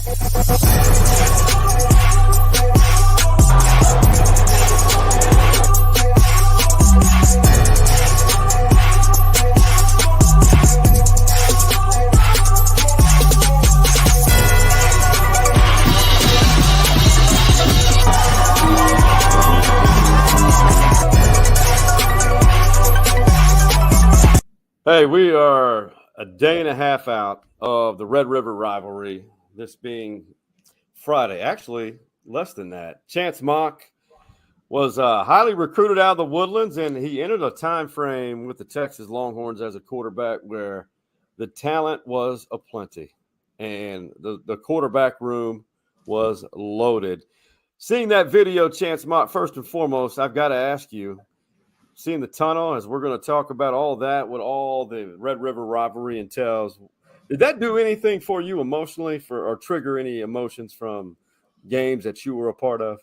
Hey, we are a day and a half out of the Red River Rivalry, this being Friday. Actually, less than that. Chance Mock was highly recruited out of the Woodlands, and he entered a time frame with the Texas Longhorns as a quarterback where the talent was aplenty, and the quarterback room was loaded. Seeing that video, Chance Mock, first and foremost, I've got to ask you, seeing the tunnel, as we're going to talk about all that, what all the Red River Rivalry entails, did that do anything for you emotionally or trigger any emotions from games that you were a part of?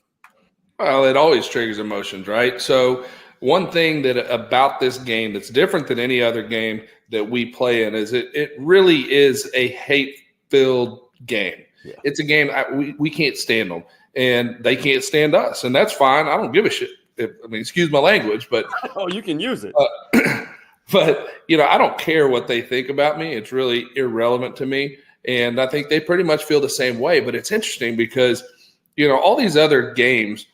Well, it always triggers emotions, right? So one thing that about this game that's different than any other game that we play in is it really is a hate-filled game. Yeah. It's a game we can't stand them, and they can't stand us, and that's fine. I don't give a shit. Excuse my language, but oh, you can use it. But I don't care what they think about me. It's really irrelevant to me, and I think they pretty much feel the same way. But it's interesting because all these other games,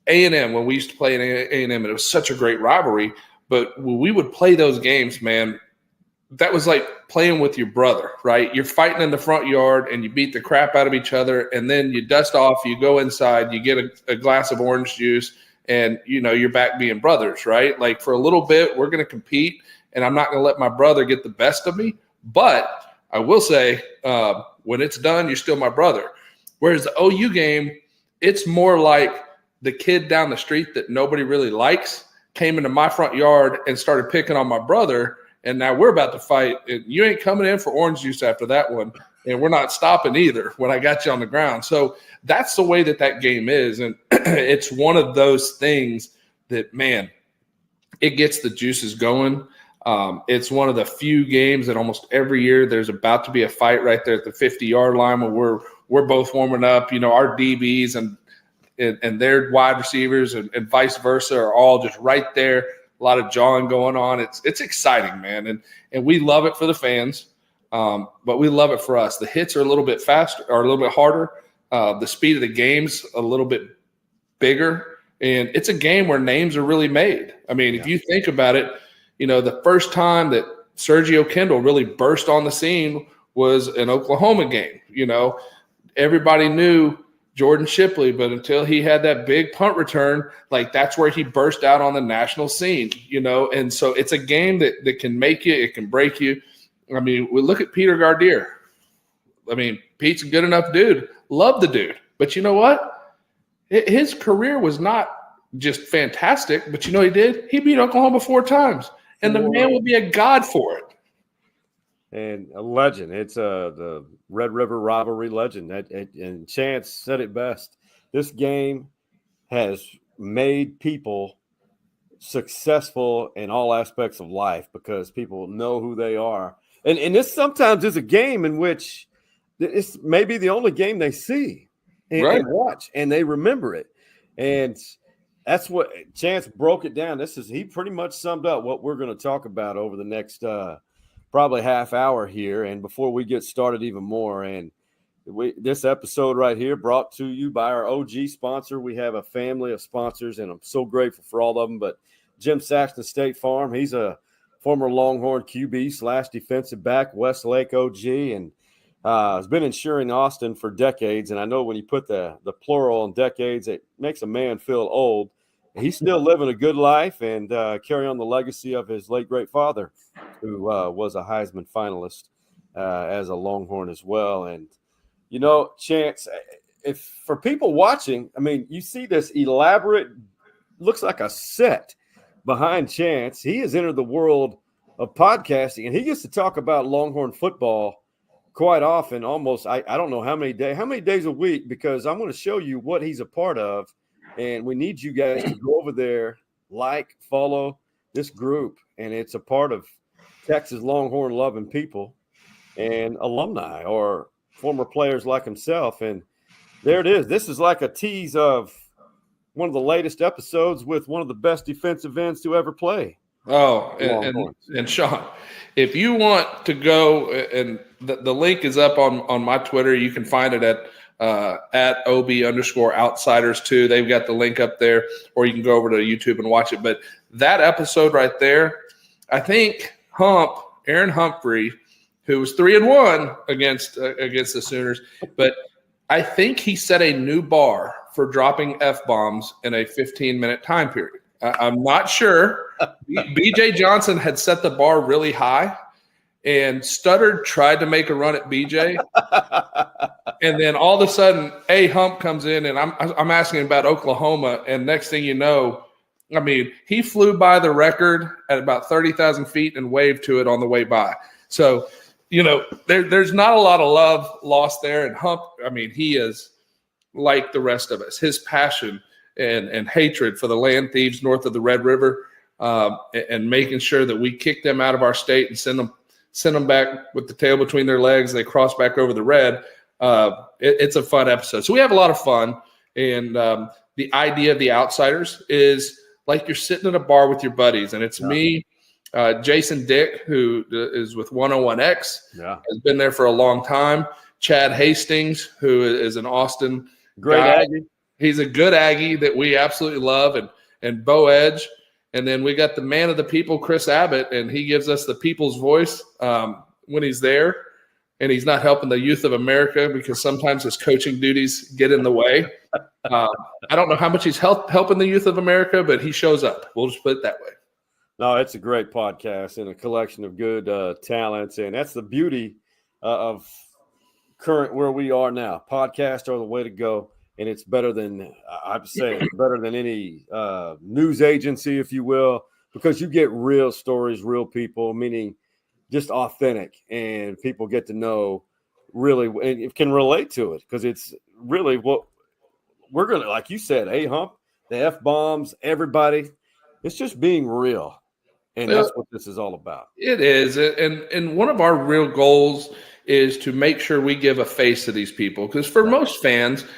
A&M, when we used to play in A&M, and it was such a great rivalry. But when we would play those games, man, that was like playing with your brother, right? You're fighting in the front yard, and you beat the crap out of each other, and then you dust off. You go inside, you get a glass of orange juice. And, you're back being brothers, right? Like for a little bit, we're going to compete, and I'm not going to let my brother get the best of me. But I will say when it's done, you're still my brother. Whereas the OU game, it's more like the kid down the street that nobody really likes came into my front yard and started picking on my brother. And now we're about to fight. And you ain't coming in for orange juice after that one. And we're not stopping either when I got you on the ground. So that's the way that game is. And it's one of those things that, man, it gets the juices going. It's one of the few games that almost every year there's about to be a fight right there at the 50-yard line where we're both warming up. Our DBs and their wide receivers and vice versa are all just right there. A lot of jawing going on. It's exciting, man. And we love it for the fans. But we love it for us. The hits are a little bit faster or a little bit harder. The speed of the game's a little bit bigger. And it's a game where names are really made. If you think about it, the first time that Sergio Kendall really burst on the scene was an Oklahoma game. Everybody knew Jordan Shipley, but until he had that big punt return, that's where he burst out on the national scene, And so it's a game that can make you, it can break you. We look at Peter Gardier. Pete's a good enough dude. Love the dude. But you know what? His career was not just fantastic, but he did? He beat Oklahoma 4 times. And the man will be a god for it. And a legend. It's the Red River Rivalry legend. And Chance said it best. This game has made people successful in all aspects of life because people know who they are. And this sometimes is a game in which it's maybe the only game they see and watch, and they remember it. And that's what Chance broke it down. He pretty much summed up what we're going to talk about over the next probably half hour here. And before we get started even more, and this episode right here brought to you by our OG sponsor. We have a family of sponsors, and I'm so grateful for all of them. But Jim Saxton State Farm, he's a former Longhorn QB / defensive back, Westlake OG, and has been insuring Austin for decades. And I know when you put the plural on decades, it makes a man feel old. He's still living a good life and carry on the legacy of his late great father, who was a Heisman finalist as a Longhorn as well. And, Chance, if for people watching, you see this elaborate, looks like a set behind Chance. He has entered the world of podcasting, and he gets to talk about Longhorn football quite often, almost I don't know how many days a week, because I'm going to show you what he's a part of, and we need you guys to go over there, follow this group, and it's a part of Texas Longhorn loving people and alumni, or former players like himself. And there it is. This is like a tease of one of the latest episodes with one of the best defensive ends to ever play. Oh, and Sean, if you want to go, and the link is up on my Twitter. You can find it at OB_outsiders too. They've got the link up there, or you can go over to YouTube and watch it. But that episode right there, I think Aaron Humphrey, who was 3-1 against the Sooners, but I think he set a new bar for dropping F-bombs in a 15-minute time period. I'm not sure. BJ Johnson had set the bar really high, and Studdard tried to make a run at BJ. And then all of a sudden, Hump comes in, and I'm asking him about Oklahoma, and next thing you know, I mean, he flew by the record at about 30,000 feet and waved to it on the way by. So, there's not a lot of love lost there. And Hump, I mean, he is like the rest of us. His passion and hatred for the land thieves north of the Red River, and making sure that we kick them out of our state and send them back with the tail between their legs. They cross back over the red. It's a fun episode. So we have a lot of fun. And the idea of the outsiders is like you're sitting at a bar with your buddies, and it's me, Jason Dick, who is with 101X, has been there for a long time. Chad Hastings, who is an Austin great guy. Aggie. He's a good Aggie that we absolutely love, and Bo Edge. And then we got the man of the people, Chris Abbott, and he gives us the people's voice when he's there. And he's not helping the youth of America because sometimes his coaching duties get in the way. I don't know how much he's helping the youth of America, but he shows up. We'll just put it that way. No, it's a great podcast and a collection of good talents. And that's the beauty of current where we are now. Podcasts are the way to go. And it's better than, I'd say, better than any news agency, if you will, because you get real stories, real people, meaning just authentic, and people get to know really and can relate to it because it's really what we're going to, like you said, Hump, the F-bombs, everybody. It's just being real, and that's what this is all about. It is, and one of our real goals is to make sure we give a face to these people because for most fans –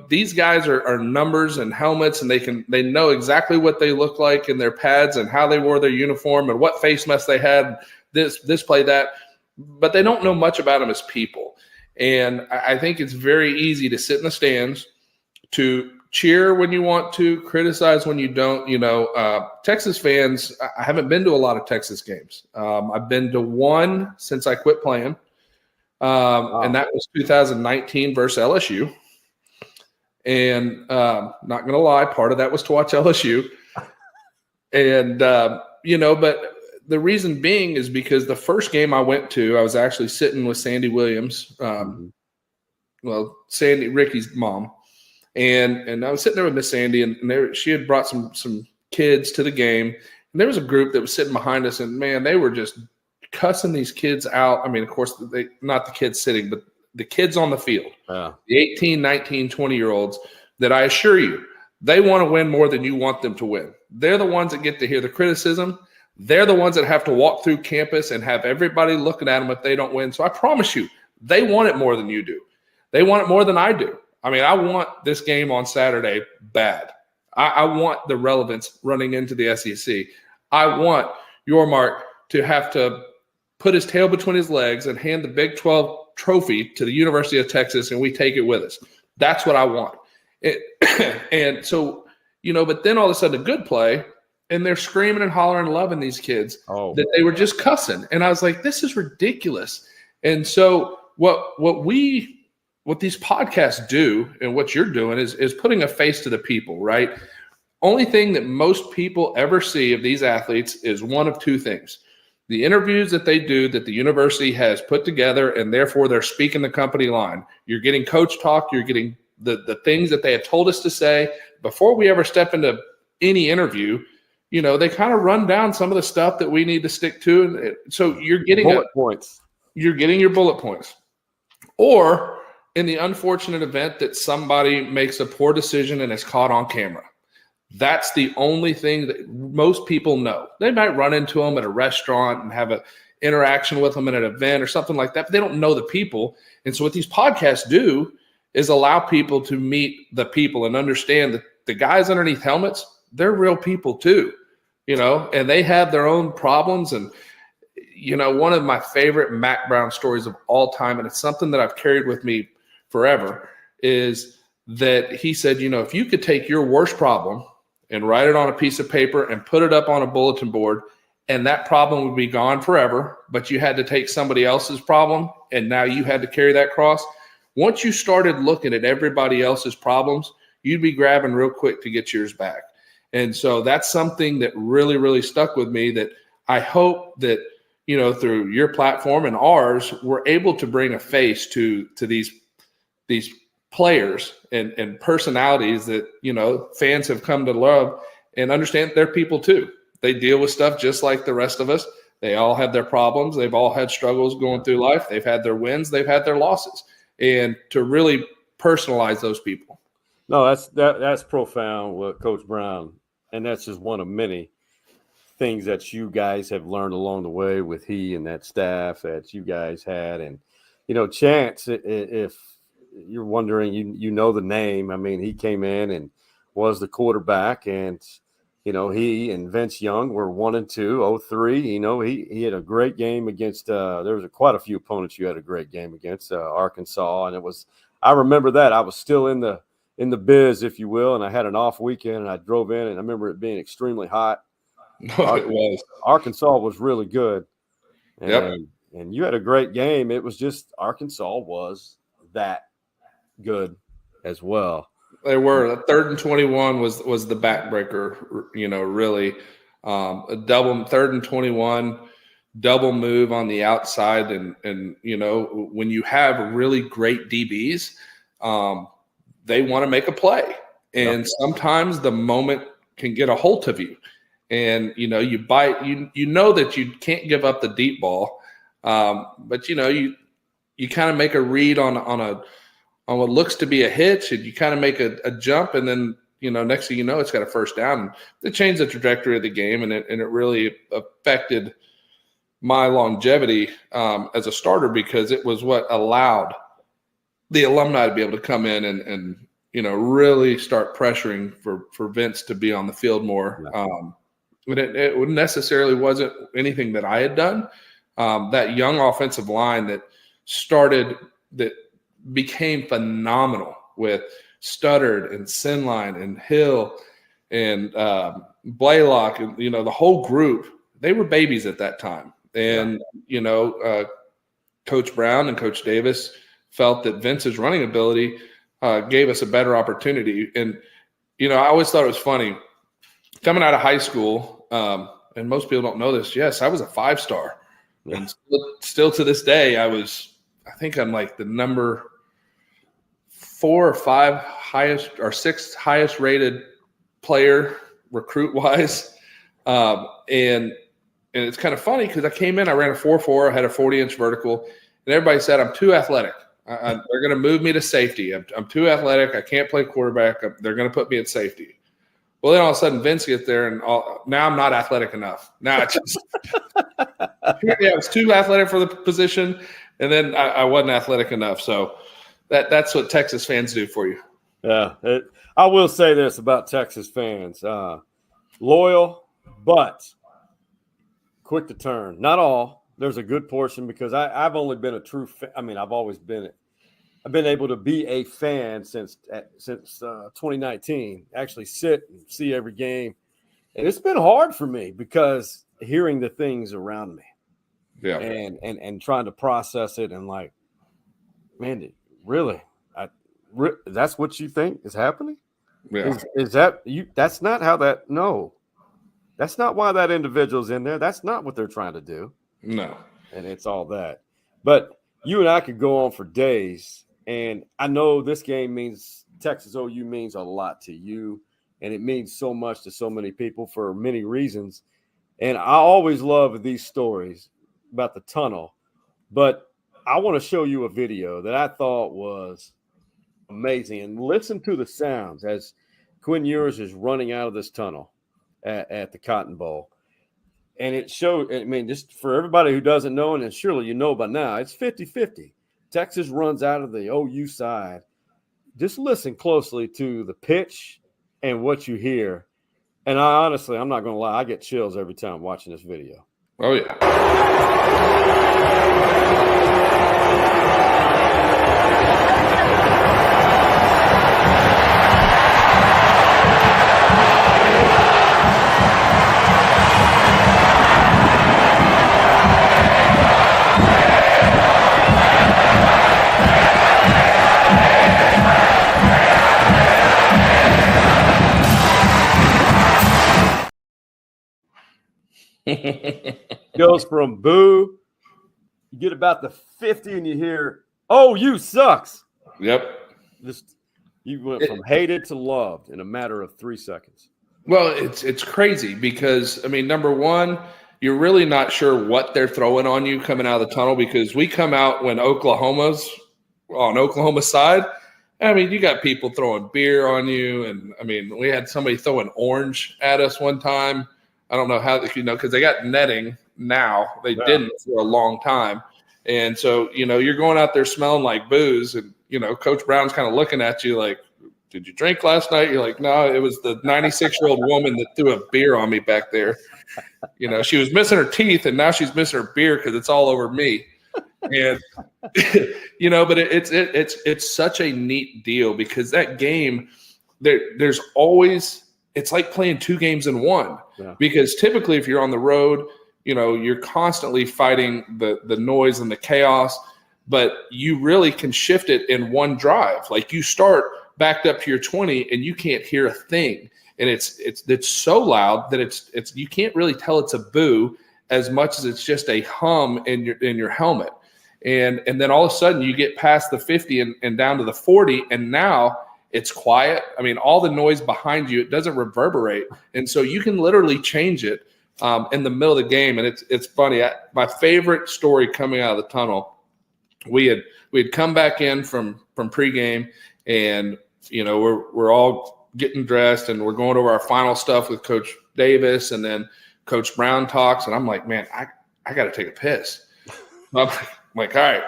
these guys are numbers and helmets, and they know exactly what they look like in their pads and how they wore their uniform and what face mask they had, this play, that, but they don't know much about them as people. And I think it's very easy to sit in the stands, to cheer when you want to, criticize when you don't. Texas fans, I haven't been to a lot of Texas games. I've been to one since I quit playing. And that was 2019 versus LSU. And not going to lie, part of that was to watch LSU. And, but the reason being is because the first game I went to, I was actually sitting with Sandy Williams, Sandy, Ricky's mom. And I was sitting there with Miss Sandy, and she had brought some kids to the game. And there was a group that was sitting behind us, and, man, they were just cussing these kids out. I mean, of course, not the kids sitting, but the kids on the field, the 18, 19, 20-year-olds that I assure you, they want to win more than you want them to win. They're the ones that get to hear the criticism. They're the ones that have to walk through campus and have everybody looking at them if they don't win. So I promise you, they want it more than you do. They want it more than I do. I mean, I want this game on Saturday bad. I want the relevance running into the SEC. I want Yormark to have to put his tail between his legs and hand the Big 12 trophy to the University of Texas, and we take it with us. That's what I want. And so, but then all of a sudden a good play, and they're screaming and hollering and loving these kids that they were just cussing. And I was like, this is ridiculous. And so what these podcasts do and what you're doing is putting a face to the people, right? Only thing that most people ever see of these athletes is one of two things. The interviews that they do that the university has put together, and therefore they're speaking the company line. You're getting coach talk. You're getting the things that they have told us to say. Before we ever step into any interview, they kind of run down some of the stuff that we need to stick to. And so you're getting bullet points. You're getting your bullet points. Or in the unfortunate event that somebody makes a poor decision and is caught on camera. That's the only thing that most people know. They might run into them at a restaurant and have interaction with them at an event or something like that, but they don't know the people. And so what these podcasts do is allow people to meet the people and understand that the guys underneath helmets, they're real people too, and they have their own problems. And, one of my favorite Mac Brown stories of all time, and it's something that I've carried with me forever, is that he said, if you could take your worst problem and write it on a piece of paper and put it up on a bulletin board, and that problem would be gone forever, but you had to take somebody else's problem and now you had to carry that cross. Once you started looking at everybody else's problems, you'd be grabbing real quick to get yours back. And so that's something that really, really stuck with me, that I hope that, through your platform and ours, we're able to bring a face to these players and personalities that, fans have come to love, and understand they're people too. They deal with stuff just like the rest of us. They all have their problems. They've all had struggles going through life. They've had their wins. They've had their losses. And to really personalize those people. No, that's profound with Coach Brown. And that's just one of many things that you guys have learned along the way with he and that staff that you guys had. And, Chance, if you're wondering, you know the name. I mean, he came in and was the quarterback, and he and Vince Young were 1-2, 03. He had a great game against there was quite a few opponents you had a great game against, Arkansas. And I remember that. I was still in the biz, if you will, and I had an off weekend, and I drove in, and I remember it being extremely hot. It was. Arkansas was really good. Yep. And you had a great game. It was just Arkansas was that good as well. They were. 3rd and 21 was the backbreaker, really. A double 3rd and 21, double move on the outside. And when you have really great DBs, they want to make a play. And sometimes the moment can get a hold of you. And, you bite, you know that you can't give up the deep ball. But, you kind of make a read on what looks to be a hitch, and you kind of make a jump, and then, next thing you know, it's got a first down. And it changed the trajectory of the game, and it really affected my longevity as a starter, because it was what allowed the alumni to be able to come in and really start pressuring for Vince to be on the field more. But it necessarily wasn't anything that I had done. That young offensive line that became phenomenal with Studdard and Sinline and Hill and Blaylock and the whole group. They were babies at that time. And Coach Brown and Coach Davis felt that Vince's running ability gave us a better opportunity. And I always thought it was funny coming out of high school, and most people don't know this. Yes, I was a 5-star, and still to this day, I think I'm like the number 4 or 5 highest or 6th highest rated player recruit wise. And it's kind of funny because I came in, I ran a 4.4, I had a 40-inch vertical, and everybody said I'm too athletic. They're going to move me to safety. I'm too athletic. I can't play quarterback. They're going to put me at safety. Well, then all of a sudden Vince gets there, and now I'm not athletic enough. Now I was too athletic for the position, and then I wasn't athletic enough. So that's what Texas fans do for you. Yeah, I will say this about Texas fans: loyal, but quick to turn. Not all. There's a good portion, because I've only been a true fan. I mean, I've always been it. I've been able to be a fan since 2019. Actually, sit and see every game, and it's been hard for me because hearing the things around me, and trying to process it, and like, man, really, that's what you think is happening? Yeah, is that you? That's not how that. No, that's not why that individual's in there. That's not what they're trying to do. No, and it's all that. But you and I could go on for days. And I know this game means Texas OU means a lot to you, and it means so much to so many people for many reasons. And I always love these stories about the tunnel, but I want to show you a video that I thought was amazing. And listen to the sounds as Quinn Ewers is running out of this tunnel at the Cotton Bowl. And it showed, I mean, just for everybody who doesn't know, and surely you know by now, it's 50-50. Texas runs out of the OU side. Just listen closely to the pitch and what you hear. And I'm not going to lie, I get chills every time watching this video. Oh, yeah. Goes from boo, you get about the 50 and you hear, "Oh, you sucks." Yep. You went from hated to loved in a matter of 3 seconds. Well, it's crazy because, I mean, number one, you're really not sure what they're throwing on you coming out of the tunnel, because we come out when Oklahoma's on Oklahoma's side. I mean, you got people throwing beer on you. And, I mean, we had somebody throwing orange at us one time. I don't know how, because they got netting now. They didn't for a long time. And so, you're going out there smelling like booze, and, Coach Brown's kind of looking at you like, "Did you drink last night?" You're like, "No, it was the 96-year-old woman that threw a beer on me back there. She was missing her teeth, and now she's missing her beer because it's all over me." And, but it's such a neat deal, because that game, there's always – it's like playing two games in one. Yeah. Because typically if you're on the road, you're constantly fighting the noise and the chaos, but you really can shift it in one drive. Like, you start backed up to your 20 and you can't hear a thing. And it's so loud that it's you can't really tell it's a boo as much as it's just a hum in your helmet. And then all of a sudden you get past the 50 and down to the 40, and now it's quiet. I mean, all the noise behind you, it doesn't reverberate. And so you can literally change it in the middle of the game. And it's funny. My favorite story coming out of the tunnel, we had come back in from pregame, and, we're all getting dressed and we're going over our final stuff with Coach Davis, and then Coach Brown talks, and I'm like, "Man, I got to take a piss." I'm like, "All right,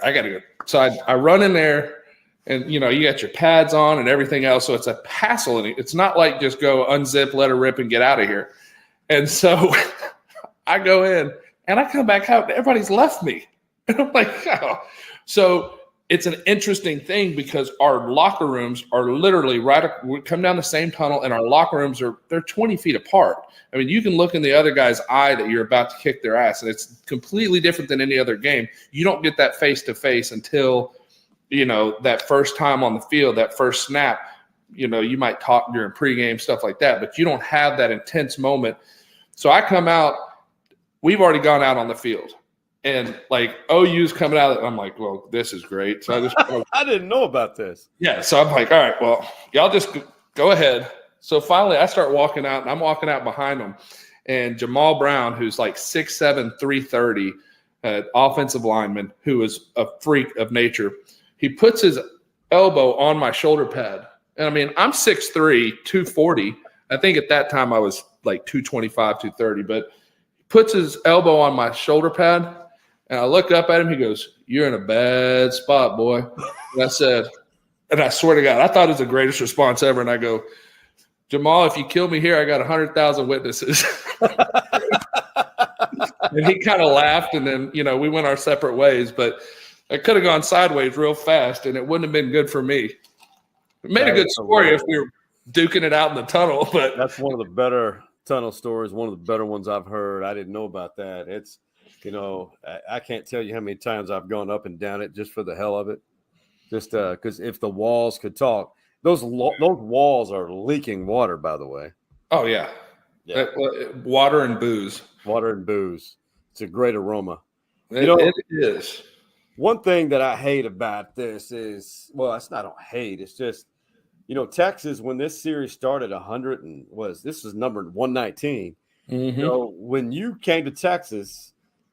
I got to go." So I run in there. And, you got your pads on and everything else. So it's a hassle. And it's not like just go unzip, let her rip, and get out of here. And so I go in and I come back out and everybody's left me. And I'm like, "Oh." So it's an interesting thing, because our locker rooms are literally we come down the same tunnel, and our locker rooms they're 20 feet apart. I mean, you can look in the other guy's eye that you're about to kick their ass, and it's completely different than any other game. You don't get that face-to-face until – that first time on the field, that first snap, you might talk during pregame, stuff like that, but you don't have that intense moment. So I come out, we've already gone out on the field, and like OU's coming out. I'm like, "Well, this is great." So I just, I didn't know about this. Yeah. So I'm like, "All right, well, y'all just go ahead." So finally I start walking out, and I'm walking out behind them, and Jamal Brown, who's like 6'7", 330, offensive lineman, who is a freak of nature, he puts his elbow on my shoulder pad. And I mean, I'm 6'3", 240. I think at that time I was like 225, 230, but he puts his elbow on my shoulder pad, and I look up at him. He goes, "You're in a bad spot, boy." And I said, and I swear to God, I thought it was the greatest response ever. And I go, "Jamal, if you kill me here, I got 100,000 witnesses." And he kind of laughed, and then, we went our separate ways, but it could have gone sideways real fast, and it wouldn't have been good for me. It made a good story if we were duking it out in the tunnel, but that's one of the better tunnel stories, one of the better ones I've heard. I didn't know about that. It's, I can't tell you how many times I've gone up and down it just for the hell of it. Just because if the walls could talk, those walls are leaking water, by the way. Oh, yeah. Water and booze. Water and booze. It's a great aroma. It is. One thing that I hate about this is, well, it's not, I don't hate. It's just, Texas, when this series started, this was numbered 119. Mm-hmm. When you came to Texas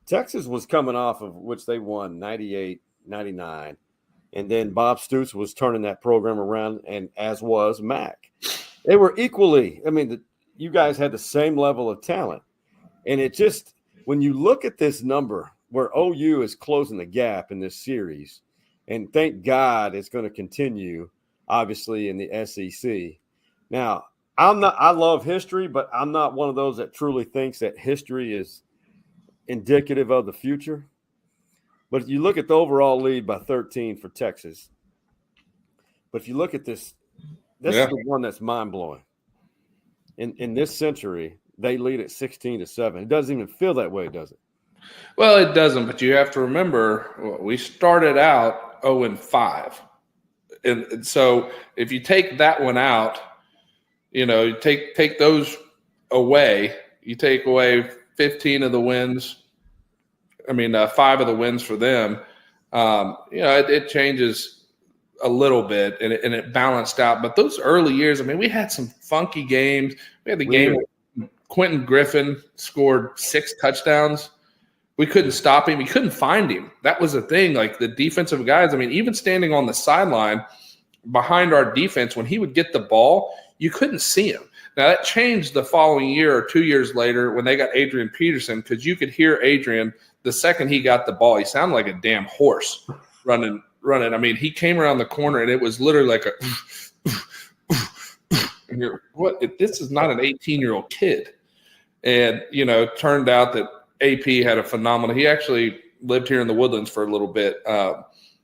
was coming off of which they won 98, 99. And then Bob Stoops was turning that program around, and as was Mac. They were equally, you guys had the same level of talent. And it just, when you look at this number where OU is closing the gap in this series, and thank God it's going to continue, obviously, in the SEC. Now, I love history, but I'm not one of those that truly thinks that history is indicative of the future. But if you look at the overall lead by 13 for Texas, but if you look at this is the one that's mind-blowing. In this century, they lead at 16-7. It doesn't even feel that way, does it? Well, it doesn't, but you have to remember we started out 0-5. And so if you take that one out, you take those away, you take away 15 of the wins. 5 of the wins for them. It changes a little bit and it balanced out. But those early years, we had some funky games. We had the game where Quentin Griffin scored 6 touchdowns. We couldn't stop him. We couldn't find him. That was the thing. Like the defensive guys, even standing on the sideline behind our defense, when he would get the ball, you couldn't see him. Now, that changed the following year or 2 years later when they got Adrian Peterson, because you could hear Adrian the second he got the ball. He sounded like a damn horse running. He came around the corner, and it was literally like and you're, what? This is not an 18-year-old kid. And, it turned out that AP had a phenomenal – he actually lived here in the Woodlands for a little bit.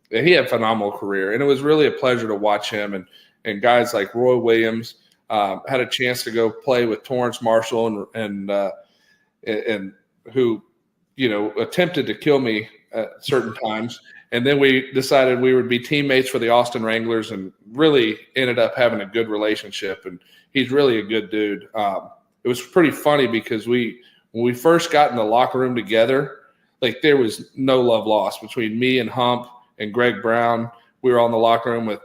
He had a phenomenal career, and it was really a pleasure to watch him. And guys like Roy Williams had a chance to go play with Torrance Marshall and who, attempted to kill me at certain times. And then we decided we would be teammates for the Austin Wranglers and really ended up having a good relationship. And he's really a good dude. It was pretty funny because when we first got in the locker room together, like there was no love lost between me and Hump and Greg Brown. We were on the locker room with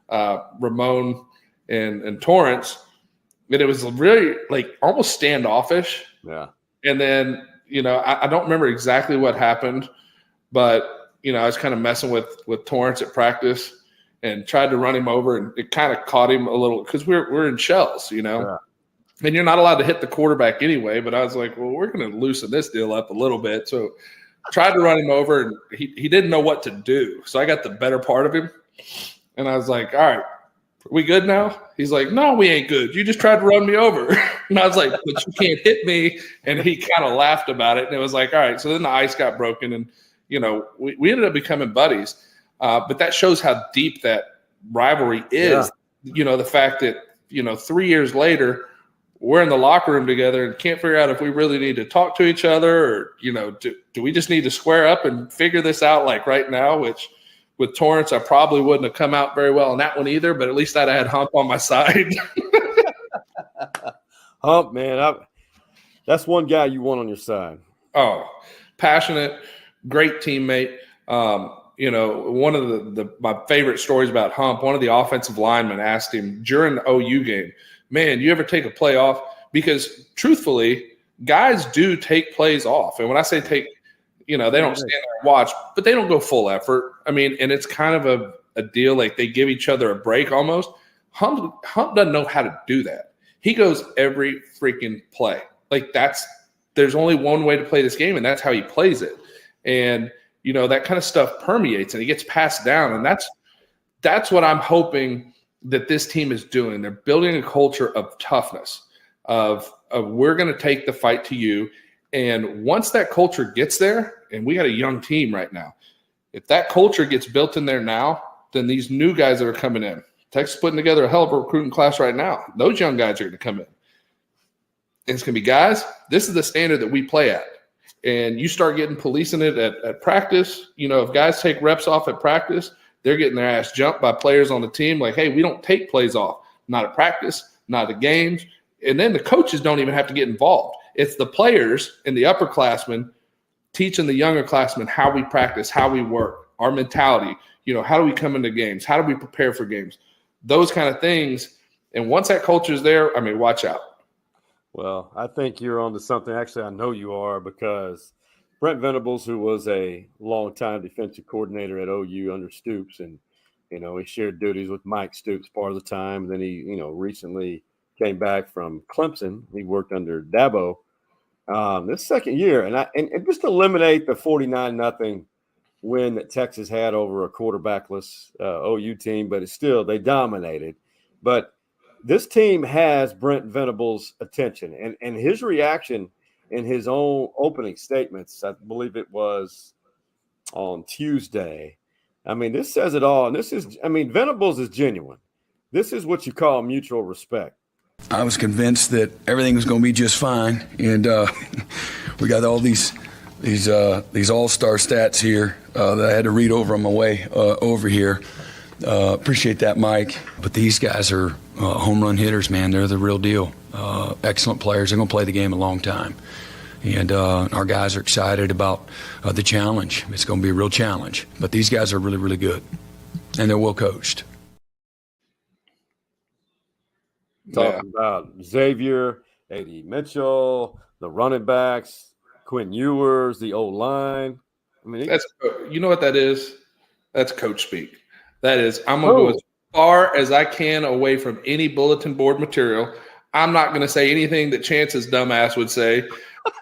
Ramon and Torrance. And it was really like almost standoffish. Yeah. And then, I don't remember exactly what happened, but, I was kind of messing with Torrance at practice and tried to run him over, and it kind of caught him a little because we're in shells, Yeah. And you're not allowed to hit the quarterback anyway. But I was like, well, we're going to loosen this deal up a little bit. So tried to run him over, and he didn't know what to do. So I got the better part of him, and I was like, all right, are we good now? He's like, no, we ain't good. You just tried to run me over. And I was like, but you can't hit me. And he kind of laughed about it. And it was like, all right. So then the ice got broken, and, we ended up becoming buddies. But that shows how deep that rivalry is. Yeah. The fact that, 3 years later, we're in the locker room together and can't figure out if we really need to talk to each other or, do we just need to square up and figure this out like right now, which – with Torrance, I probably wouldn't have come out very well in that one either, but at least I'd have had Hump on my side. Hump, man, that's one guy you want on your side. Oh, passionate, great teammate. One of my favorite stories about Hump, one of the offensive linemen asked him during the OU game, man, you ever take a play off? Because truthfully, guys do take plays off. And when I say take – they don't stand there and watch, but they don't go full effort. And it's kind of a deal like they give each other a break almost. Hump doesn't know how to do that. He goes every freaking play. Like there's only one way to play this game, and that's how he plays it. And, that kind of stuff permeates and it gets passed down. And that's what I'm hoping that this team is doing. They're building a culture of toughness, of we're going to take the fight to you. And once that culture gets there, and we got a young team right now, if that culture gets built in there now, then these new guys that are coming in, Texas putting together a hell of a recruiting class right now. Those young guys are going to come in. And it's going to be, guys, this is the standard that we play at. And you start getting policing it at practice. If guys take reps off at practice, they're getting their ass jumped by players on the team. Like, hey, we don't take plays off. Not at practice, not at games. And then the coaches don't even have to get involved. It's the players and the upperclassmen teaching the younger classmen how we practice, how we work, our mentality, how do we come into games? How do we prepare for games? Those kind of things. And once that culture is there, watch out. Well, I think you're on to something. Actually, I know you are, because Brent Venables, who was a longtime defensive coordinator at OU under Stoops, and, he shared duties with Mike Stoops part of the time. And then he, recently came back from Clemson. He worked under Dabo. This second year, and just eliminate the 49-0 win that Texas had over a quarterbackless OU team, but it's still they dominated. But this team has Brent Venable's attention, and his reaction in his own opening statements, I believe it was on Tuesday. I mean, this says it all. And this is, I mean, Venables is genuine. This is what you call mutual respect. I was convinced that everything was going to be just fine, and we got all these all-star stats here that I had to read over on my way over here. Appreciate that, Mike. But these guys are home run hitters, man. They're the real deal. Excellent players. They're going to play the game a long time. And our guys are excited about the challenge. It's going to be a real challenge. But these guys are really, really good, and they're well coached. Talking about Xavier, A.D. Mitchell, the running backs, Quinn Ewers, the O-line. I mean, you know what that is? That's coach speak. That is, I'm going to go as far as I can away from any bulletin board material. I'm not going to say anything that Chance's dumbass would say.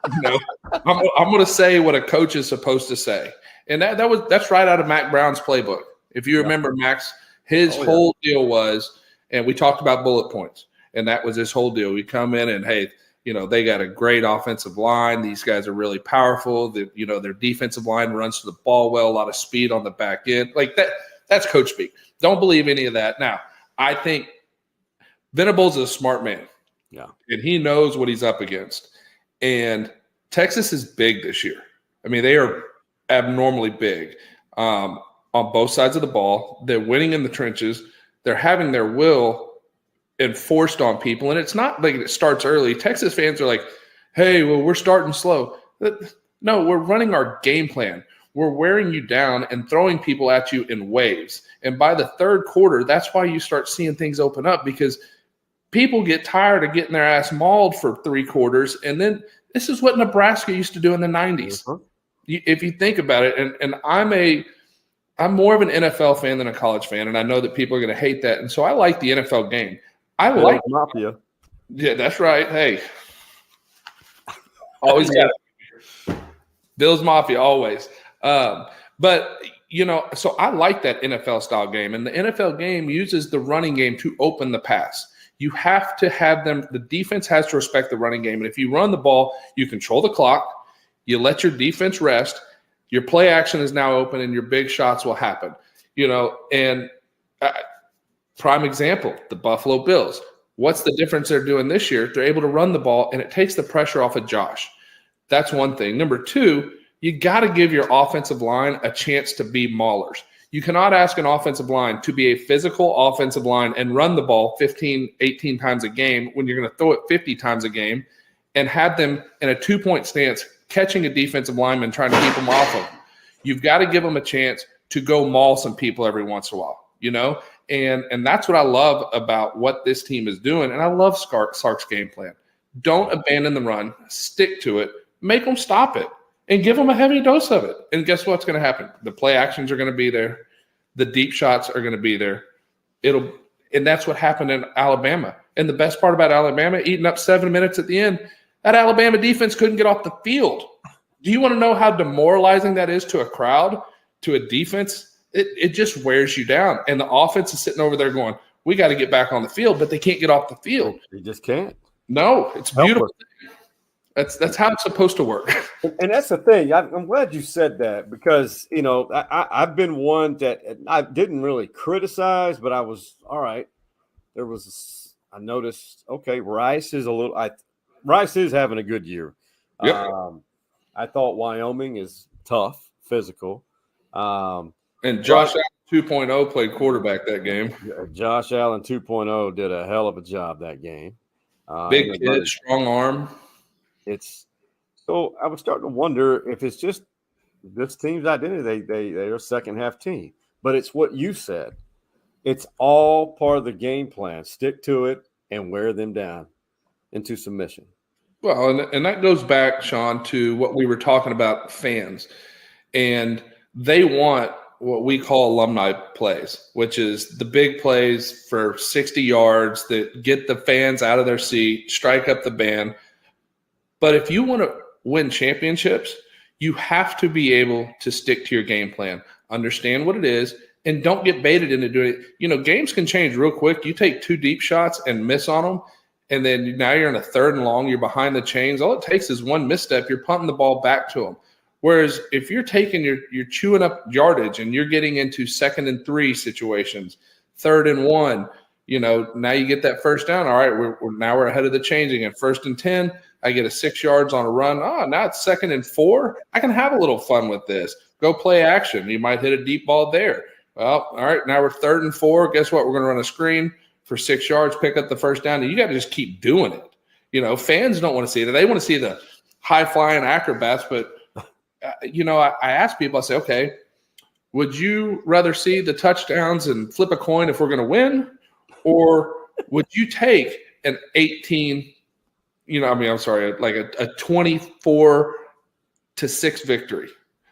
I'm going to say what a coach is supposed to say. And that's right out of Mac Brown's playbook. If you remember, Max, his whole deal was, and we talked about bullet points. And that was his whole deal. We come in and, hey, they got a great offensive line. These guys are really powerful. Their defensive line runs to the ball well, a lot of speed on the back end. Like that's coach speak. Don't believe any of that. Now, I think Venables is a smart man. Yeah. And he knows what he's up against. And Texas is big this year. I mean, they are abnormally big on both sides of the ball. They're winning in the trenches. They're having their will enforced on people, and it's not like it starts early. Texas fans are like, hey, well, we're starting slow. No, we're running our game plan. We're wearing you down and throwing people at you in waves. And by the third quarter, that's why you start seeing things open up, because people get tired of getting their ass mauled for 3 quarters. And then this is what Nebraska used to do in the 90s. Mm-hmm. If you think about it, and I'm more of an NFL fan than a college fan, and I know that people are going to hate that. And so I like the NFL game. I like Mafia. Yeah, that's right. Hey, always got it. Bills Mafia, always. But, so I like that NFL style game. And the NFL game uses the running game to open the pass. You have to have them. The defense has to respect the running game. And if you run the ball, you control the clock. You let your defense rest. Your play action is now open, and your big shots will happen. Prime example, the Buffalo Bills. What's the difference they're doing this year? They're able to run the ball, and it takes the pressure off of Josh. That's one thing. Number 2, you got to give your offensive line a chance to be maulers. You cannot ask an offensive line to be a physical offensive line and run the ball 15, 18 times a game when you're going to throw it 50 times a game and have them in a 2-point stance catching a defensive lineman trying to keep them off of them. You've got to give them a chance to go maul some people every once in a while, And that's what I love about what this team is doing. And I love Sark's game plan. Don't abandon the run. Stick to it. Make them stop it. And give them a heavy dose of it. And guess what's going to happen? The play actions are going to be there. The deep shots are going to be there. And that's what happened in Alabama. And the best part about Alabama, eating up 7 minutes at the end, that Alabama defense couldn't get off the field. Do you want to know how demoralizing that is to a crowd, to a defense? It just wears you down. And the offense is sitting over there going, we got to get back on the field, but they can't get off the field. They just can't. No, it's beautiful. That's how it's supposed to work. And that's the thing. I'm glad you said that, because, I've been one that I didn't really criticize, but I was all right. I noticed, okay, Rice is having a good year. Yep. I thought Wyoming is tough, physical. And Josh Allen 2.0 played quarterback that game. Josh Allen 2.0 did a hell of a job that game. Big kid, strong arm. So I was starting to wonder if it's just this team's identity. They're a second half team, but it's what you said. It's all part of the game plan. Stick to it and wear them down into submission. Well, and that goes back, Sean, to what we were talking about, fans. And they want what we call alumni plays, which is the big plays for 60 yards that get the fans out of their seat, strike up the band. But if you want to win championships, you have to be able to stick to your game plan, understand what it is, and don't get baited into doing it. You know, games can change real quick. You take 2 deep shots and miss on them, and then now you're in a 3rd and long, you're behind the chains. All it takes is one misstep. You're punting the ball back to them. Whereas if you're taking you're chewing up yardage and you're getting into 2nd and 3 situations, 3rd and 1, you know, now you get that first down. All right, we're ahead of the chains again. 1st and 10, I get a 6 yards on a run. Oh, now it's 2nd and 4. I can have a little fun with this. Go play action. You might hit a deep ball there. Well, all right, now we're 3rd and 4. Guess what? We're going to run a screen for 6 yards, pick up the first down, and you got to just keep doing it. You know, fans don't want to see that. They want to see the high-flying acrobats, but you know, I ask people, I say, okay, would you rather see the touchdowns and flip a coin if we're going to win, or would you take an 18, like a 24-6 victory?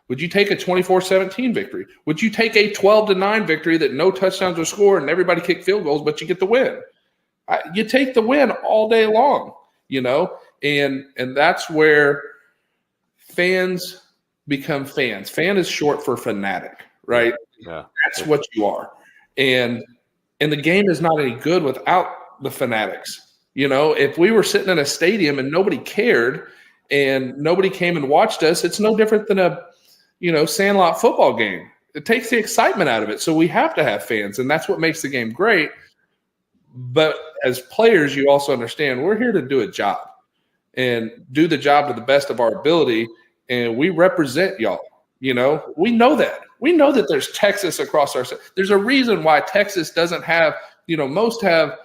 Would you take a 24-17 victory? Would you take a 12-9 victory that no touchdowns were scored and everybody kicked field goals, but you get the win? You take the win all day long, you know, and that's where fans become fans. Fan is short for fanatic, right? Yeah. That's what you are. And the game is not any good without the fanatics. You know, if we were sitting in a stadium and nobody cared and nobody came and watched us, it's no different than a, you know, sandlot football game. It takes the excitement out of it. So we have to have fans, and that's what makes the game great. But as players, you also understand we're here to do a job and do the job to the best of our ability. And we represent y'all. You know, we know that. We know that there's Texas across our – there's a reason why Texas doesn't have – you know, most have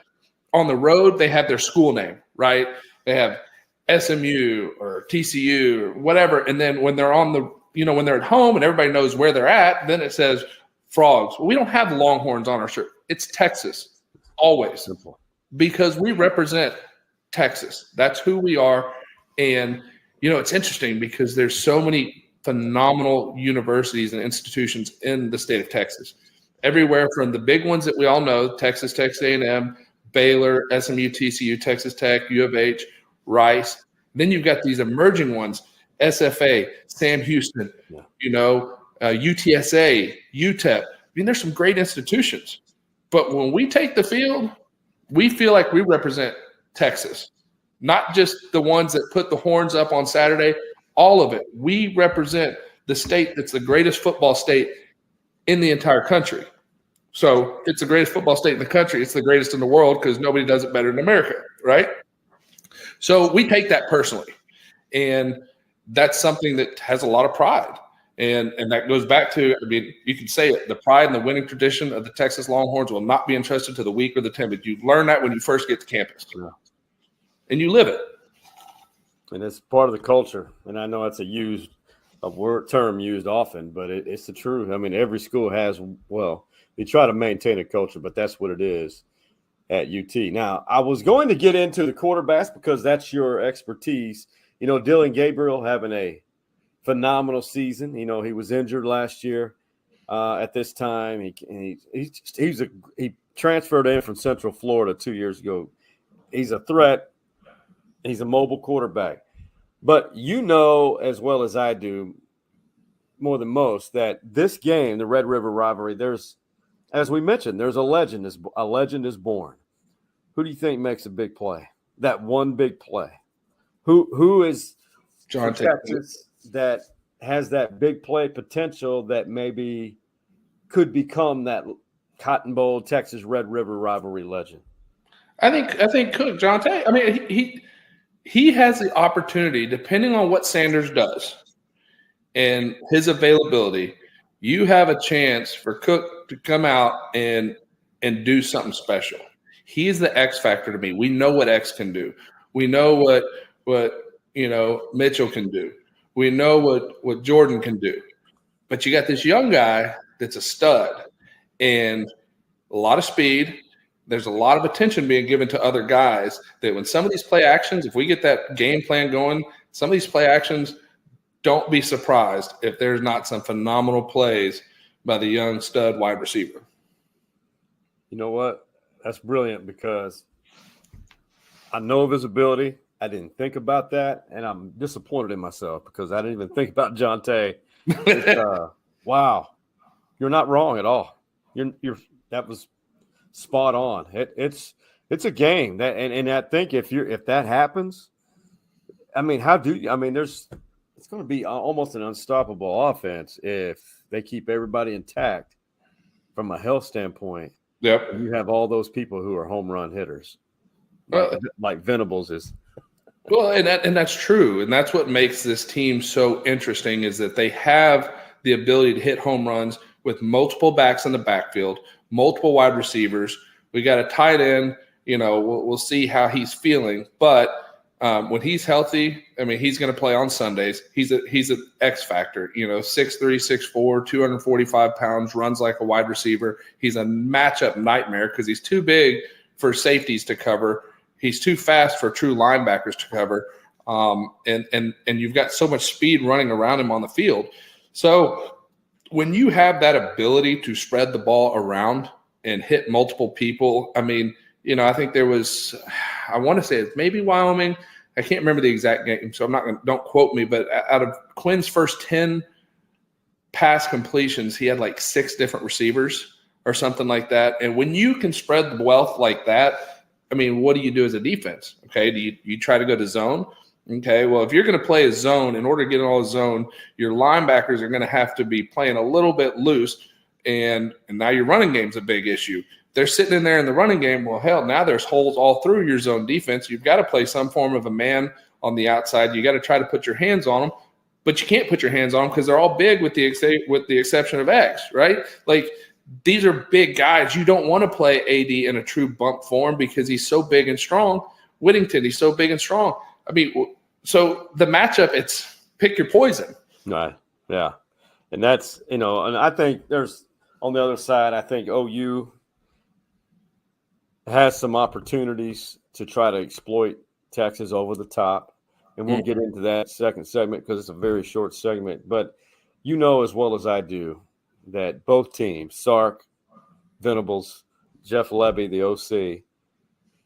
on the road, they have their school name, right? They have SMU or TCU or whatever. And then when they're on the – you know, when they're at home and everybody knows where they're at, then it says Frogs. Well, we don't have Longhorns on our shirt. It's Texas, always. Simple. Because we represent Texas. That's who we are. And – you know, it's interesting because there's so many phenomenal universities and institutions in the state of Texas. Everywhere from the big ones that we all know, Texas, Texas A&M, Baylor, SMU, TCU, Texas Tech, U of H, Rice. Then you've got these emerging ones, SFA, Sam Houston, you know, UTSA, UTEP. I mean, there's some great institutions. But when we take the field, we feel like we represent Texas. Not just the ones that put the horns up on Saturday, all of it. We represent the state that's the greatest football state in the entire country. So it's the greatest football state in the country. It's the greatest in the world because nobody does it better than America, right? So we take that personally. And that's something that has a lot of pride. And that goes back to, I mean, you can say it, the pride and the winning tradition of the Texas Longhorns will not be entrusted to the weak or the timid. You learn that when you first get to campus. Yeah. And you live it. And it's part of the culture. And I know that's a term used often, but it's the truth. I mean, every school has, well, they try to maintain a culture, but that's what it is at UT. Now, I was going to get into the quarterbacks because that's your expertise. You know, Dylan Gabriel having a phenomenal season. You know, he was injured last year at this time. He transferred in from Central Florida 2 years ago. He's a threat. He's a mobile quarterback. But you know as well as I do, more than most, that this game, the Red River Rivalry, there's, as we mentioned, there's a legend is born. Who do you think makes a big play? That one big play. Who is John Texas that has that big play potential that maybe could become that Cotton Bowl Texas Red River Rivalry legend? I think Cook, John Tate. I mean, he has the opportunity, depending on what Sanders does and his availability, you have a chance for Cook to come out and do something special. He is the X factor to me. We know what X can do. We know what you know Mitchell can do. We know what Jordan can do. But you got this young guy that's a stud and a lot of speed. There's a lot of attention being given to other guys that when some of these play actions, if we get that game plan going, some of these play actions, don't be surprised if there's not some phenomenal plays by the young stud wide receiver. You know what? That's brilliant because I know of his ability. I didn't think about that, and I'm disappointed in myself because I didn't even think about Jonte. Wow, you're not wrong at all. You're that was spot on. It's a game that, and I think if that happens, I mean, it's going to be almost an unstoppable offense if they keep everybody intact from a health standpoint. Yep. You have all those people who are home run hitters, like Venables is. Well, and that's true, and that's what makes this team so interesting is that they have the ability to hit home runs with multiple backs in the backfield, multiple wide receivers. We got a tight end. We'll see how he's feeling, but when he's healthy, I mean, he's going to play on Sundays. He's an X factor. 6'3", 6'4", 245 pounds, runs like a wide receiver. He's a matchup nightmare because he's too big for safeties to cover. He's too fast for true linebackers to cover, and you've got so much speed running around him on the field. So when you have that ability to spread the ball around and hit multiple people, I mean, I think there was, I want to say it's maybe Wyoming. I can't remember the exact game, so don't quote me. But out of Quinn's first 10 pass completions, he had like 6 different receivers or something like that. And when you can spread the wealth like that, I mean, what do you do as a defense? Okay, do you try to go to zone? Okay, well, if you're going to play a zone, in order to get in all the zone, your linebackers are going to have to be playing a little bit loose, and now your running game's a big issue. They're sitting in there in the running game. Well, hell, now there's holes all through your zone defense. You've got to play some form of a man on the outside. You got to try to put your hands on them, but you can't put your hands on them because they're all big with the exception of X, right? Like, these are big guys. You don't want to play AD in a true bump form because he's so big and strong. Whittington, he's so big and strong. I mean, so the matchup, it's pick your poison. Right. Yeah. And that's, and I think there's, on the other side, I think OU has some opportunities to try to exploit Texas over the top. And we'll get into that second segment because it's a very short segment. But as well as I do, that both teams, Sark, Venables, Jeff Levy, the OC,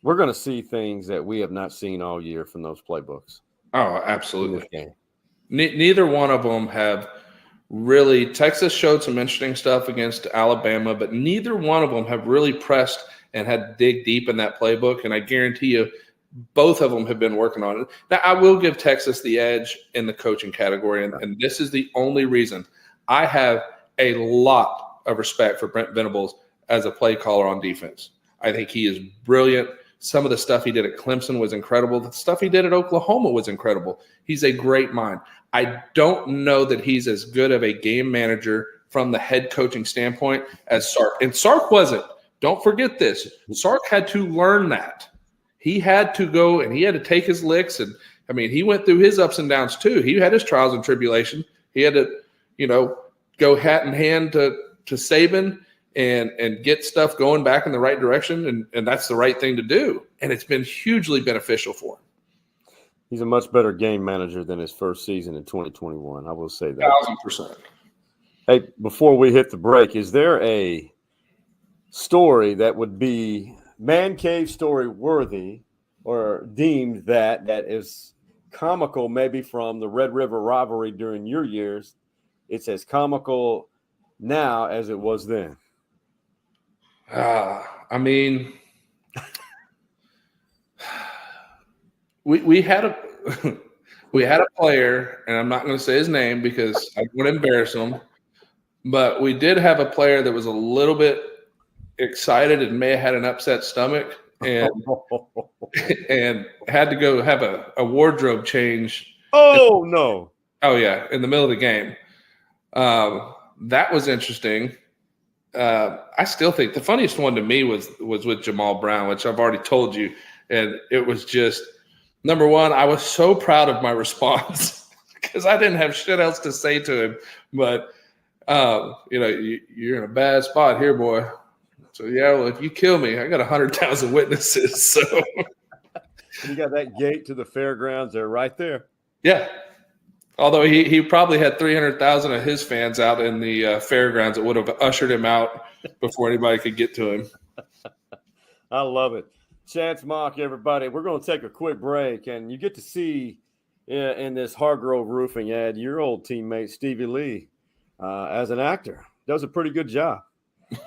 we're going to see things that we have not seen all year from those playbooks. Oh, absolutely. Neither one of them have really – Texas showed some interesting stuff against Alabama, but neither one of them have really pressed and had to dig deep in that playbook, and I guarantee you both of them have been working on it. Now, I will give Texas the edge in the coaching category, and this is the only reason. I have – a lot of respect for Brent Venables as a play caller on defense. I think he is brilliant. Some of the stuff he did at Clemson was incredible. The stuff he did at Oklahoma was incredible. He's a great mind. I don't know that he's as good of a game manager from the head coaching standpoint as Sark. And Sark wasn't. Don't forget this. Sark had to learn that. He had to go and he had to take his licks. And, I mean, he went through his ups and downs too. He had his trials and tribulation. He had to, go hat in hand to Saban and get stuff going back in the right direction, and that's the right thing to do. And it's been hugely beneficial for him. He's a much better game manager than his first season in 2021. I will say that. 1,000%. Hey, before we hit the break, is there a story that would be man cave story worthy or deemed that is comical maybe from the Red River Rivalry during your years? It's as comical now as it was then. I mean, we had a player, and I'm not going to say his name because I want to embarrass him, but we did have a player that was a little bit excited and may have had an upset stomach and and had to go have a wardrobe change. Oh, no. Oh, yeah, in the middle of the game. That was interesting. I still think the funniest one to me was with Jamal Brown, which I've already told you. And it was just, number one, I was so proud of my response because I didn't have shit else to say to him. But, you're in a bad spot here, boy. So, yeah, well, if you kill me, I got 100,000 witnesses. So you got that gate to the fairgrounds there right there. Yeah. Although he probably had 300,000 of his fans out in the fairgrounds that would have ushered him out before anybody could get to him. I love it. Chance Mock, everybody. We're going to take a quick break, and you get to see in this Hargrove roofing ad your old teammate Stevie Lee as an actor. Does a pretty good job.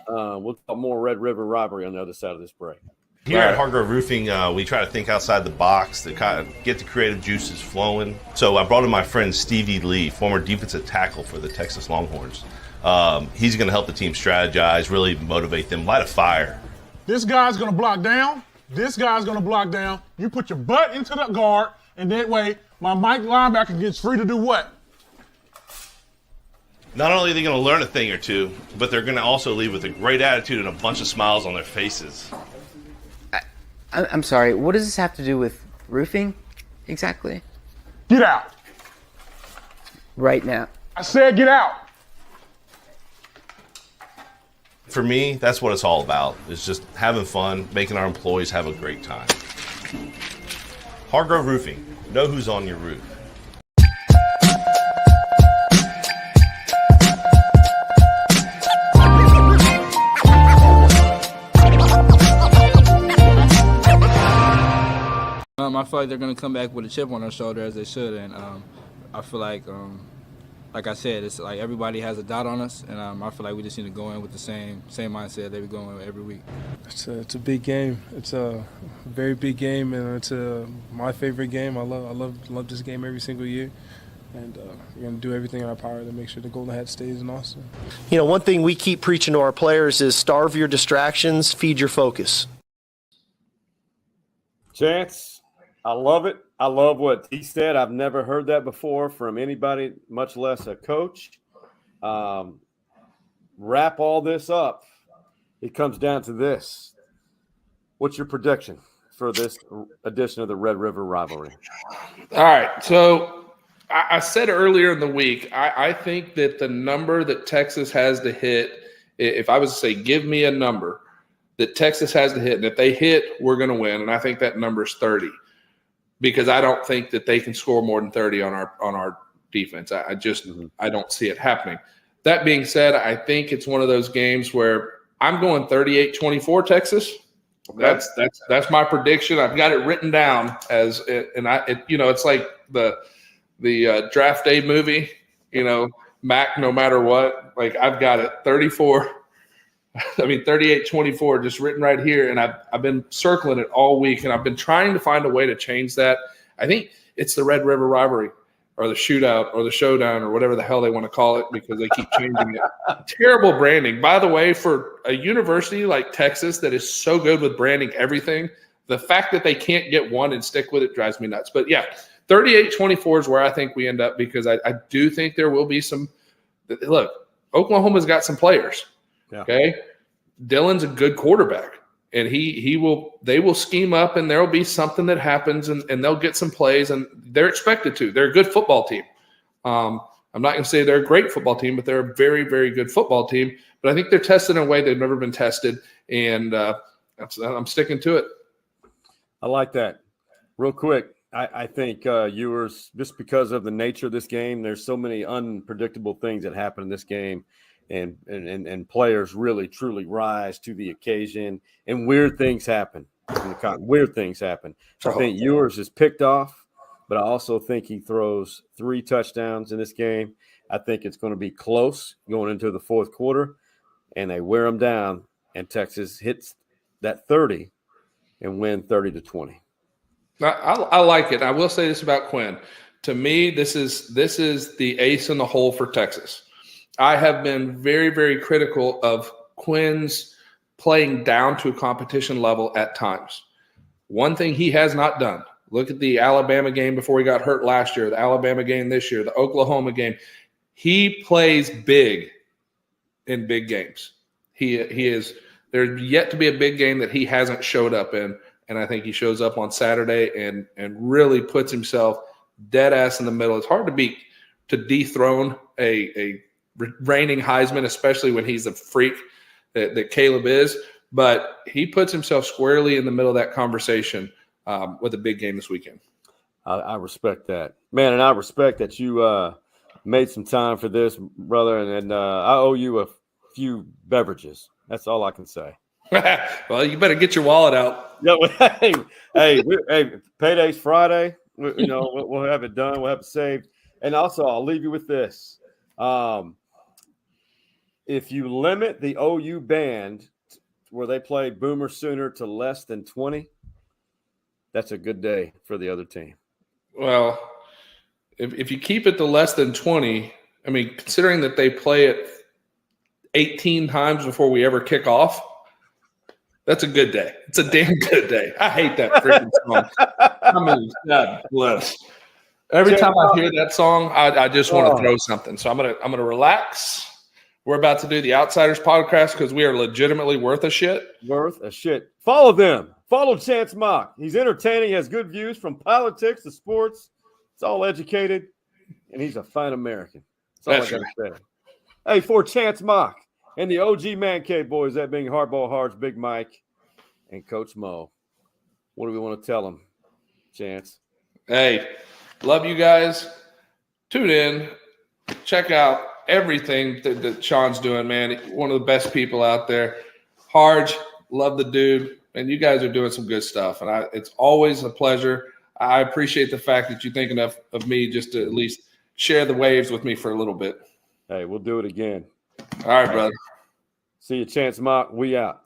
We'll talk more Red River Rivalry on the other side of this break. Here at Hargrove Roofing, we try to think outside the box to kind of get the creative juices flowing. So I brought in my friend Stevie Lee, former defensive tackle for the Texas Longhorns. He's going to help the team strategize, really motivate them, light a fire. This guy's going to block down. This guy's going to block down. You put your butt into the guard, and that way my Mike linebacker gets free to do what? Not only are they going to learn a thing or two, but they're going to also leave with a great attitude and a bunch of smiles on their faces. I'm sorry, what does this have to do with roofing exactly? Get out. Right now. I said get out. For me, that's what it's all about. It's just having fun, making our employees have a great time. Hargrove Roofing. Know who's on your roof. I feel like they're going to come back with a chip on their shoulder as they should, and I feel like I said, it's like everybody has a dot on us, and I feel like we just need to go in with the same mindset that we go in with every week. It's a big game. It's a very big game, and it's my favorite game. I love this game every single year, and we're going to do everything in our power to make sure the Golden Hat stays in Austin. You know, one thing we keep preaching to our players is starve your distractions, feed your focus. Chance, I love it. I love what he said. I've never heard that before from anybody, much less a coach. Wrap all this up. It comes down to this. What's your prediction for this edition of the Red River Rivalry? All right. So I said earlier in the week, I think that the number that Texas has to hit, if I was to say, give me a number that Texas has to hit, and if they hit, we're going to win. And I think that number is 30. Because I don't think that they can score more than 30 on our defense. I don't see it happening. That being said, I think it's one of those games where I'm going 38-24 Texas. That's my prediction. I've got it written down it's like the draft day movie, Mac no matter what. Like I've got it 38-24 just written right here, and I've been circling it all week, and I've been trying to find a way to change that. I think it's the Red River Rivalry or the shootout or the showdown or whatever the hell they want to call it because they keep changing it. Terrible branding. By the way, for a university like Texas that is so good with branding everything, the fact that they can't get one and stick with it drives me nuts. But, yeah, 38-24 is where I think we end up because I do think there will be some – look, Oklahoma's got some players. Yeah. Okay, Dylan's a good quarterback, and they will scheme up, and there will be something that happens, and they'll get some plays, and they're expected to. They're a good football team. I'm not going to say they're a great football team, but they're a very, very good football team. But I think they're tested in a way they've never been tested, and I'm sticking to it. I like that. Real quick, I think viewers, just because of the nature of this game, there's so many unpredictable things that happen in this game. And players really, truly rise to the occasion, and weird things happen. Weird things happen. I think Ewers is picked off, but I also think he throws 3 touchdowns in this game. I think it's going to be close going into the fourth quarter, and they wear them down, and Texas hits that 30 and win 30-20. I like it. I will say this about Quinn. To me, this is the ace in the hole for Texas. I have been very, very critical of Quinn's playing down to a competition level at times. One thing he has not done, look at the Alabama game before he got hurt last year, the Alabama game this year, the Oklahoma game. He plays big in big games. There's yet to be a big game that he hasn't showed up in, and I think he shows up on Saturday and really puts himself dead ass in the middle. It's hard to dethrone a reigning Heisman, especially when he's the freak that Caleb is. But he puts himself squarely in the middle of that conversation with a big game this weekend. I respect that, man, and I respect that you made some time for this, brother. And I owe you a few beverages. That's all I can say. Well, you better get your wallet out. Yeah, hey, payday's Friday. We'll have it done. We'll have it saved. And also, I'll leave you with this. If you limit the OU band where they play Boomer Sooner to less than 20, that's a good day for the other team. Well, if you keep it to less than 20, I mean, considering that they play it 18 times before we ever kick off, that's a good day. It's a damn good day. I hate that freaking song. I mean, God bless. Every time I hear that song, I just want to throw something. So I'm gonna relax. We're about to do the Outsiders podcast because we are legitimately worth a shit. Worth a shit. Follow them. Follow Chance Mock. He's entertaining, has good views from politics to sports. It's all educated, and he's a fine American. That's all I got to say. Hey, for Chance Mock and the OG Man Cave boys, that being Hardball Hard's Big Mike and Coach Mo, what do we want to tell them, Chance? Hey, love you guys. Tune in. Check out everything that Sean's doing, man. One of the best people out there. Harge, love the dude. And you guys are doing some good stuff. And it's always a pleasure. I appreciate the fact that you think enough of me just to at least share the waves with me for a little bit. Hey, we'll do it again. All right, brother. See you, Chance Mock. We out.